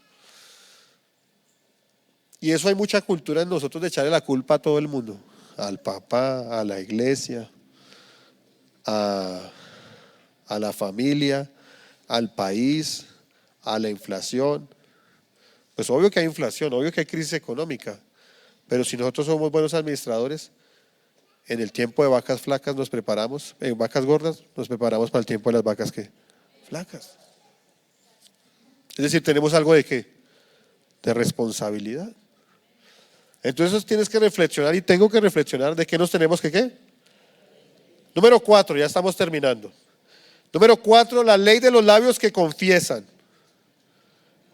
Y eso hay mucha cultura en nosotros de echarle la culpa a todo el mundo, al papá, a la iglesia, a la familia, al país, a la inflación. Pues obvio que hay inflación, obvio que hay crisis económica, pero si nosotros somos buenos administradores, en el tiempo de vacas flacas nos preparamos, en vacas gordas nos preparamos para el tiempo de las vacas que flacas. Es decir, tenemos algo de qué, de responsabilidad. Entonces tienes que reflexionar y tengo que reflexionar de qué nos tenemos que qué. Número 4, ya estamos terminando. Número 4, la ley de los labios que confiesan.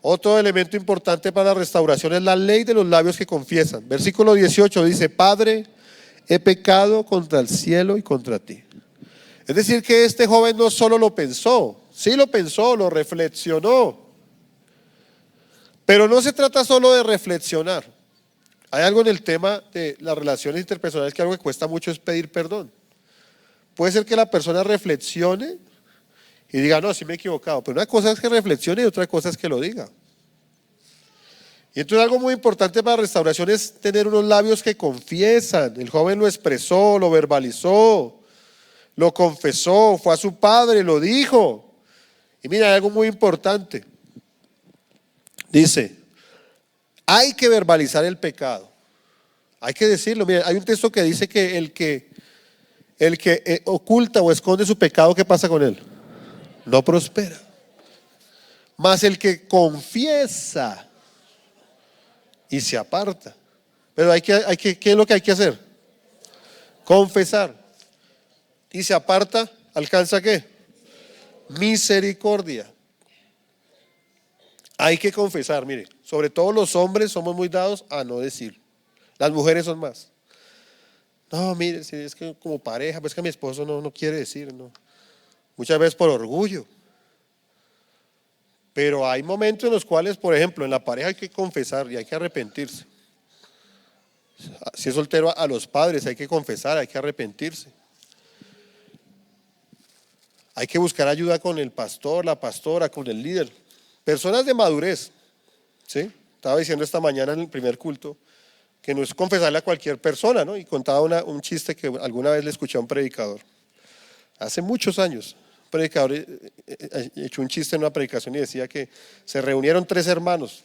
Otro elemento importante para la restauración es la ley de los labios que confiesan. Versículo 18 dice, Padre, he pecado contra el cielo y contra ti. Es decir que este joven no solo lo pensó, sí lo pensó, lo reflexionó. Pero no se trata solo de reflexionar. Hay algo en el tema de las relaciones interpersonales que algo que cuesta mucho es pedir perdón. Puede ser que la persona reflexione y diga, no, sí me he equivocado, pero una cosa es que reflexione y otra cosa es que lo diga. Y entonces algo muy importante para la restauración es tener unos labios que confiesan. El joven lo expresó, lo verbalizó, lo confesó, fue a su padre, lo dijo. Y mira, hay algo muy importante. Dice, hay que verbalizar el pecado. Hay que decirlo. Mira, hay un texto que dice que el que oculta o esconde su pecado, ¿qué pasa con él? No prospera. Mas el que confiesa y se aparta. Pero ¿qué es lo que hay que hacer? Confesar. Y se aparta, ¿alcanza qué? Misericordia. Hay que confesar, mire, sobre todo los hombres somos muy dados a no decir. Las mujeres son más. No, mire, si es que como pareja, pues que mi esposo no quiere decir, no. Muchas veces por orgullo. Pero hay momentos en los cuales, por ejemplo, en la pareja hay que confesar y hay que arrepentirse. Si es soltero, a los padres hay que confesar, hay que arrepentirse. Hay que buscar ayuda con el pastor, la pastora, con el líder. Personas de madurez, ¿sí? Estaba diciendo esta mañana en el primer culto que no es confesarle a cualquier persona, ¿no? Y contaba un chiste que alguna vez le escuché a un predicador. Hace muchos años, un predicador echó un chiste en una predicación y decía que se reunieron 3 hermanos.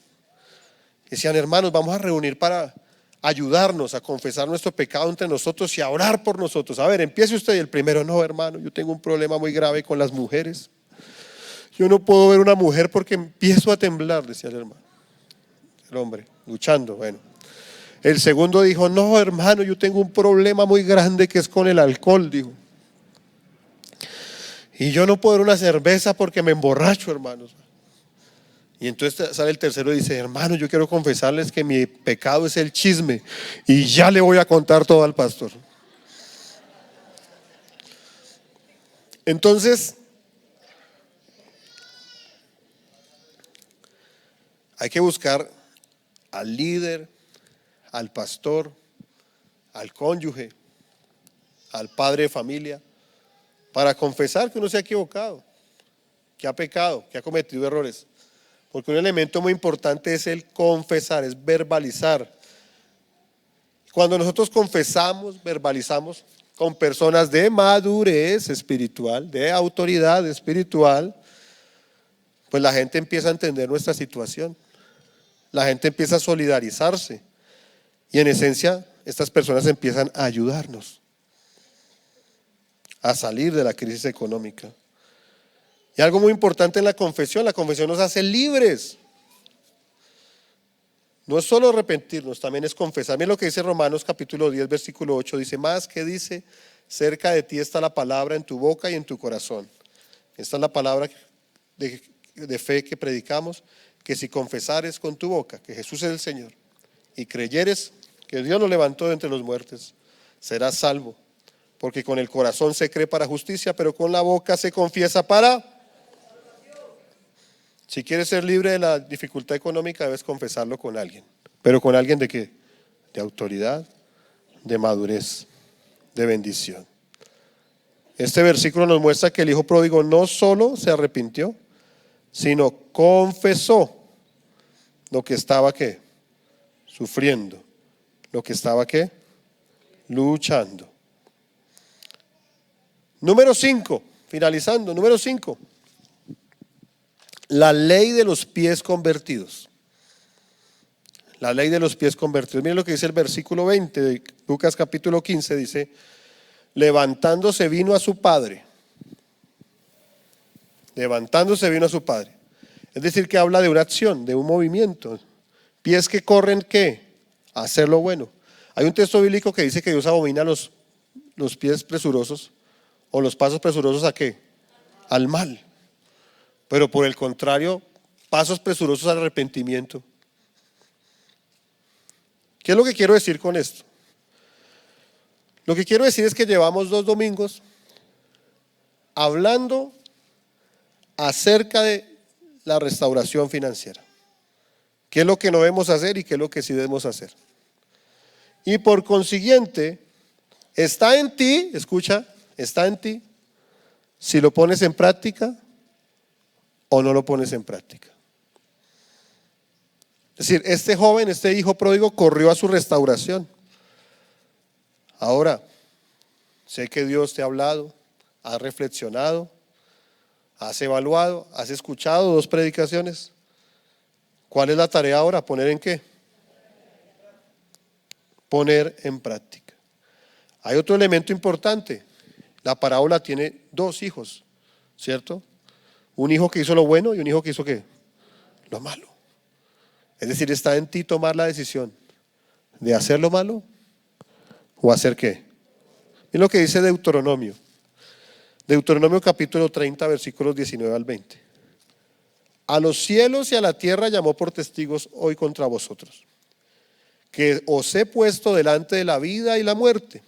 Decían, hermanos, vamos a reunir para ayudarnos a confesar nuestro pecado entre nosotros y a orar por nosotros. A ver, empiece usted. Y el primero, no, hermano, yo tengo un problema muy grave con las mujeres. Yo no puedo ver una mujer porque empiezo a temblar, decía el hermano. El hombre, luchando, bueno. El segundo dijo, no, hermano, yo tengo un problema muy grande que es con el alcohol, dijo. Y yo no puedo ver una cerveza porque me emborracho, hermanos. Y entonces sale el tercero y dice, hermano, yo quiero confesarles que mi pecado es el chisme y ya le voy a contar todo al pastor. Entonces, hay que buscar al líder, al pastor, al cónyuge, al padre de familia, para confesar que uno se ha equivocado, que ha pecado, que ha cometido errores. Porque un elemento muy importante es el confesar, es verbalizar. Cuando nosotros confesamos, verbalizamos con personas de madurez espiritual, de autoridad espiritual, pues la gente empieza a entender nuestra situación. La gente empieza a solidarizarse. Y en esencia, estas personas empiezan a ayudarnos a salir de la crisis económica. Y algo muy importante en la confesión nos hace libres. No es solo arrepentirnos, también es confesar. Miren lo que dice Romanos capítulo 10, versículo 8. Dice, más que dice, cerca de ti está la palabra en tu boca y en tu corazón. Esta es la palabra de fe que predicamos, que si confesares con tu boca que Jesús es el Señor y creyeres que Dios lo levantó de entre los muertos, serás salvo. Porque con el corazón se cree para justicia, pero con la boca se confiesa para... Si quieres ser libre de la dificultad económica, debes confesarlo con alguien. ¿Pero con alguien de qué? De autoridad, de madurez, de bendición. Este versículo nos muestra que el hijo pródigo no solo se arrepintió, sino confesó lo que estaba ¿qué? Sufriendo, lo que estaba ¿qué? Luchando. Número 5, finalizando, número 5. La ley de los pies convertidos. La ley de los pies convertidos. Miren lo que dice el versículo 20 de Lucas capítulo 15. Dice, levantándose vino a su padre. Levantándose vino a su padre. Es decir, que habla de una acción, de un movimiento. Pies que corren, ¿qué? A hacer lo bueno. Hay un texto bíblico que dice que Dios abomina los pies presurosos o los pasos presurosos ¿a qué? Al mal. Pero por el contrario, pasos presurosos al arrepentimiento. ¿Qué es lo que quiero decir con esto? Lo que quiero decir es que llevamos 2 domingos hablando acerca de la restauración financiera. ¿Qué es lo que no debemos hacer y qué es lo que sí debemos hacer? Y por consiguiente, está en ti, escucha, está en ti si lo pones en práctica o no lo pones en práctica. Es decir, este joven, este hijo pródigo corrió a su restauración. Ahora, sé que Dios te ha hablado, has reflexionado, has evaluado, has escuchado 2 predicaciones. ¿Cuál es la tarea ahora? ¿Poner en qué? Poner en práctica. Hay otro elemento importante. La parábola tiene 2 hijos, ¿cierto? Un hijo que hizo lo bueno y un hijo que hizo ¿qué? Lo malo. Es decir, está en ti tomar la decisión de hacer lo malo o hacer ¿qué? Es lo que dice Deuteronomio. Deuteronomio capítulo 30, versículos 19 al 20. A los cielos y a la tierra llamó por testigos hoy contra vosotros, que os he puesto delante de la vida y la muerte,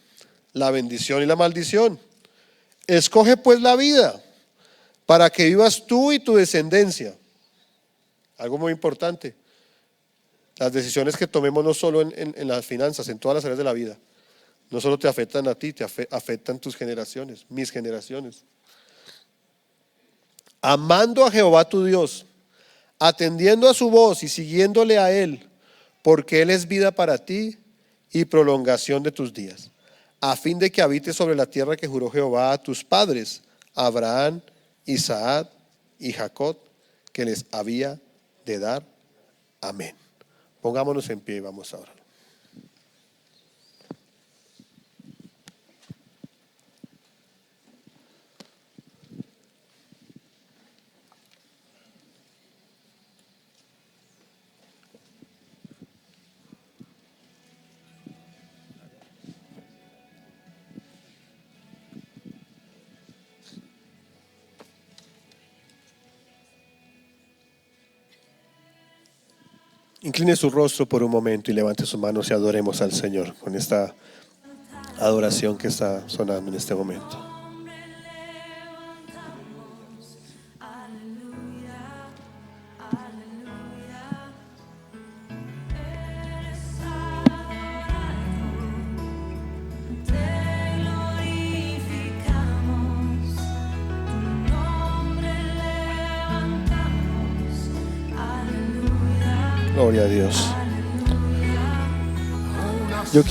la bendición y la maldición. Escoge pues la vida, para que vivas tú y tu descendencia. Algo muy importante. Las decisiones que tomemos no solo en las finanzas, en todas las áreas de la vida, no solo te afectan a ti, te afectan tus generaciones, mis generaciones. Amando a Jehová tu Dios, atendiendo a su voz y siguiéndole a Él, porque Él es vida para ti y prolongación de tus días, a fin de que habites sobre la tierra que juró Jehová a tus padres, Abraham, Isaac y Jacob, que les había de dar. Amén. Pongámonos en pie y vamos a orar. Incline su rostro por un momento y levante sus manos y adoremos al Señor con esta adoración que está sonando en este momento. Gloria a Dios. Yo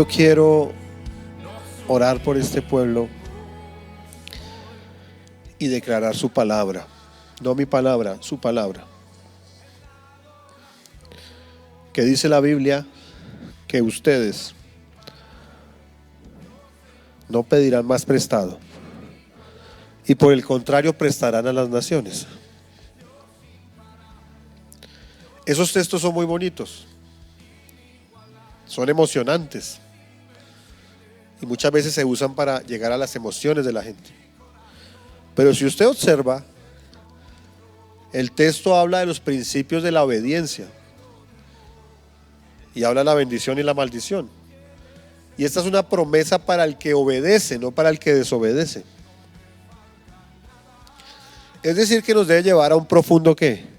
quiero orar por este pueblo y declarar su palabra. No mi palabra, su palabra. Que dice la Biblia que ustedes no pedirán más prestado y por el contrario prestarán a las naciones. Esos textos son muy bonitos, son emocionantes y muchas veces se usan para llegar a las emociones de la gente. Pero si usted observa, el texto habla de los principios de la obediencia y habla de la bendición y la maldición. Y esta es una promesa para el que obedece, no para el que desobedece. Es decir, que nos debe llevar a un profundo ¿qué?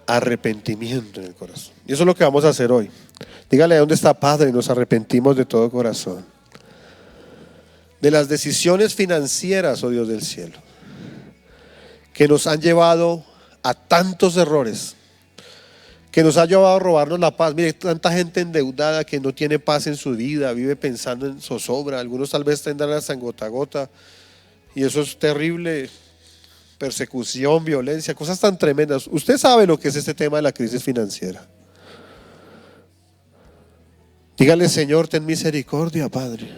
Arrepentimiento en el corazón. Y eso es lo que vamos a hacer hoy. Dígale: ¿dónde está, Padre? Nos arrepentimos de todo corazón de las decisiones financieras, oh Dios del cielo, que nos han llevado a tantos errores, que nos ha llevado a robarnos la paz. Mire, tanta gente endeudada que no tiene paz en su vida, vive pensando en zozobra. Algunos tal vez tendrán hasta en gota a gota, y eso es terrible. Persecución, violencia, cosas tan tremendas. Usted sabe lo que es este tema de la crisis financiera. Dígale: Señor, ten misericordia, Padre.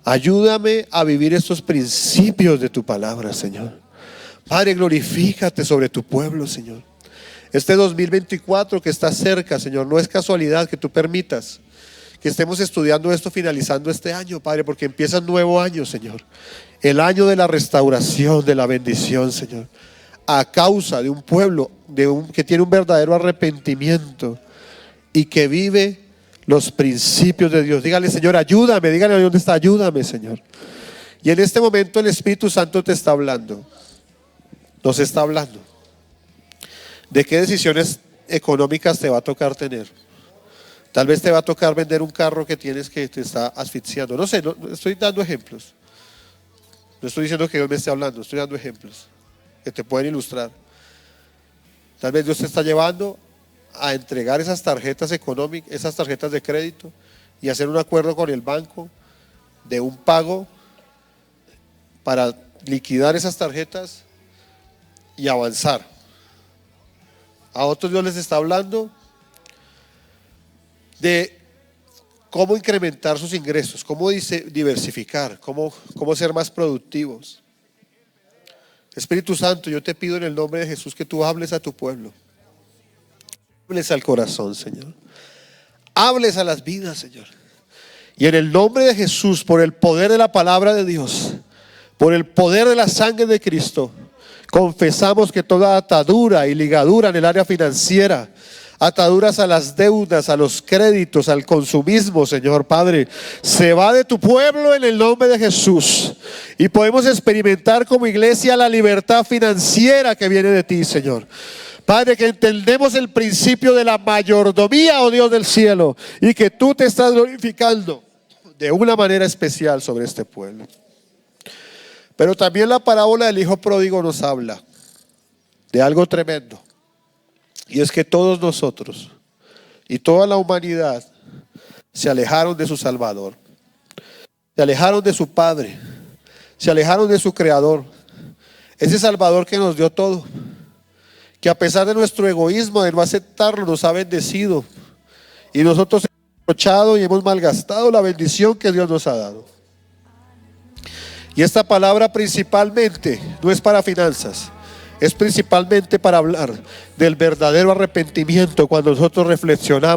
Ayúdame a vivir estos principios de tu palabra, Señor. Padre, glorifícate sobre tu pueblo, Señor. Este 2024 que está cerca, Señor, no es casualidad que tú permitas que estemos estudiando esto finalizando este año, Padre, porque empieza un nuevo año, Señor. El año de la restauración, de la bendición, Señor. A causa de un pueblo que tiene un verdadero arrepentimiento y que vive los principios de Dios. Dígale: Señor, ayúdame. Dígale: ¿dónde está? Ayúdame, Señor. Y en este momento el Espíritu Santo te está hablando. Nos está hablando de qué decisiones económicas te va a tocar tener. Tal vez te va a tocar vender un carro que tienes que te está asfixiando. No sé, no, estoy dando ejemplos. No estoy diciendo que Dios me esté hablando, estoy dando ejemplos que te pueden ilustrar. Tal vez Dios te está llevando a entregar esas tarjetas económicas, esas tarjetas de crédito, y hacer un acuerdo con el banco de un pago para liquidar esas tarjetas y avanzar. A otros Dios les está hablando de cómo incrementar sus ingresos, cómo diversificar, cómo ser más productivos. Espíritu Santo, yo te pido en el nombre de Jesús que tú hables a tu pueblo. Hables al corazón, Señor. Hables a las vidas, Señor. Y en el nombre de Jesús, por el poder de la palabra de Dios, por el poder de la sangre de Cristo, confesamos que toda atadura y ligadura en el área financiera, ataduras a las deudas, a los créditos, al consumismo, Señor Padre, se va de tu pueblo en el nombre de Jesús. Y podemos experimentar como iglesia la libertad financiera que viene de ti, Señor. Padre, que entendemos el principio de la mayordomía, oh Dios del cielo, y que tú te estás glorificando de una manera especial sobre este pueblo. Pero también la parábola del hijo pródigo nos habla de algo tremendo. Y es que todos nosotros y toda la humanidad se alejaron de su Salvador, se alejaron de su Padre, se alejaron de su Creador, ese Salvador que nos dio todo, que a pesar de nuestro egoísmo, de no aceptarlo, nos ha bendecido, y nosotros hemos aprovechado y hemos malgastado la bendición que Dios nos ha dado. Y esta palabra principalmente no es para finanzas, es principalmente para hablar del verdadero arrepentimiento cuando nosotros reflexionamos